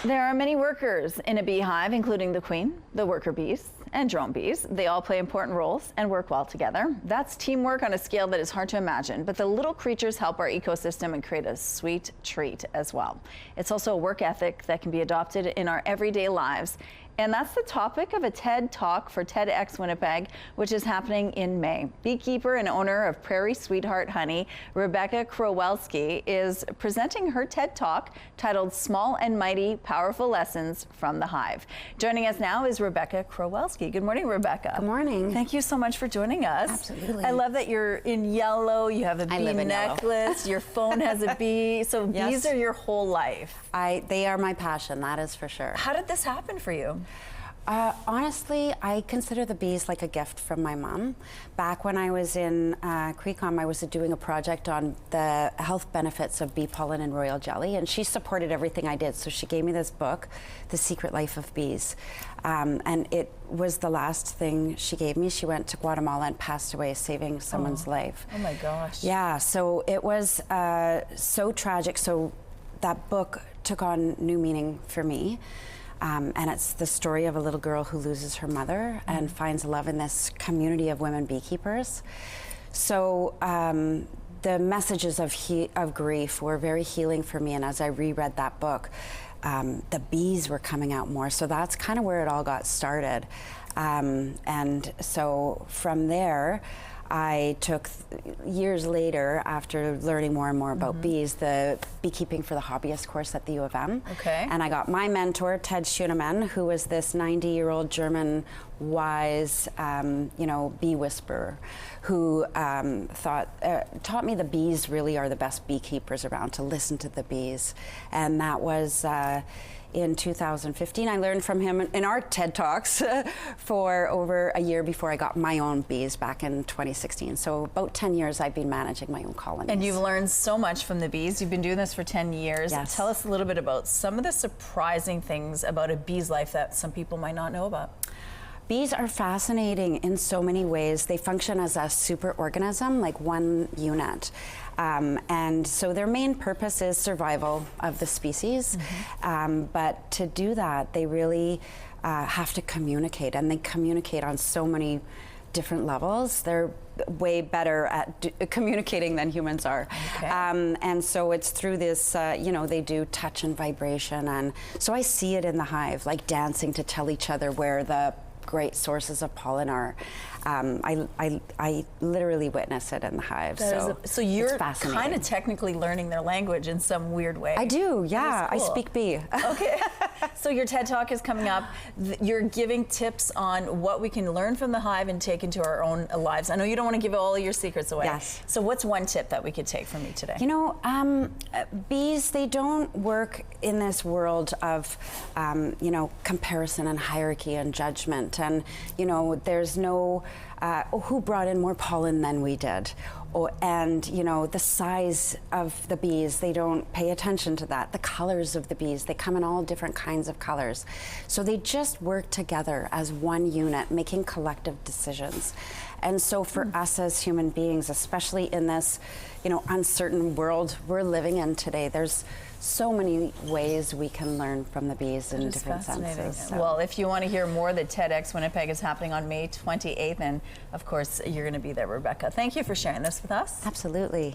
There are many workers in a beehive, including the queen, the worker bees, and drone bees. They all play important roles and work well together. That's teamwork on a scale that is hard to imagine, but the little creatures help our ecosystem and create a sweet treat as well. It's also a work ethic that can be adopted in our everyday lives. And that's the topic of a TED Talk for TEDx Winnipeg, which is happening in May. Beekeeper and owner of Prairie Sweetheart Honey, Rebecca Krowelski, is presenting her TED Talk titled Small and Mighty Powerful Lessons from the Hive. Joining us now is Rebecca Krowelski. Good morning, Rebecca. Good morning. Thank you so much for joining us. Absolutely. I love that you're in yellow, you have a bee necklace, your phone has a bee, so Yes. Bees are your whole life. They are my passion, that is for sure. How did this happen for you? Honestly, I consider the bees like a gift from my mom. Back when I was in Creecom, I was doing a project on the health benefits of bee pollen and royal jelly, and she supported everything I did. So she gave me this book, The Secret Life of Bees. And it was the last thing she gave me. She went to Guatemala and passed away, saving someone's life. Oh my gosh. Yeah, so it was so tragic. So that book took on new meaning for me. And it's the story of a little girl who loses her mother and finds love in this community of women beekeepers. So the messages of grief were very healing for me, and as I reread that book, the bees were coming out more. So that's kind of where it all got started. And so from there, I took, years later, after learning more and more about bees, the Beekeeping for the Hobbyist course at the U of M. Okay. And I got my mentor, Ted Schunemann, who was this 90-year-old German wise, bee whisperer, who taught me the bees really are the best beekeepers around, to listen to the bees. And that was in 2015. I learned from him in our TED Talks for over a year before I got my own bees back in 2016. So about 10 years I've been managing my own colonies. And you've learned so much from the bees. You've been doing this for 10 years. Yes. Tell us a little bit about some of the surprising things about a bee's life that some people might not know about. Bees are fascinating in so many ways. They function as a superorganism, like one unit. And so their main purpose is survival of the species. But to do that, they really have to communicate, and they communicate on so many different levels. They're way better at communicating than humans are. Okay. And so it's through this, they do touch and vibration. And so I see it in the hive, like dancing to tell each other where the great sources of pollen are. I literally witness it in the hive. So you're kind of technically learning their language in some weird way. I do, yeah. Cool. I speak bee. Okay. So your TED Talk is coming up. You're giving tips on what we can learn from the hive and take into our own lives. I know you don't want to give all of your secrets away. Yes. So what's one tip that we could take from you today? You know, bees, they don't work in this world of, comparison and hierarchy and judgment. And, there's no, who brought in more pollen than we did? And the size of the bees, they don't pay attention to that. The colors of the bees, they come in all different kinds of colors. So they just work together as one unit, making collective decisions. And so for us as human beings, especially in this, uncertain world we're living in today, there's so many ways we can learn from the bees in different senses. So. Well, if you want to hear more, the TEDx Winnipeg is happening on May 28th, and of course, you're going to be there, Rebecca. Thank you for sharing this with us. Absolutely.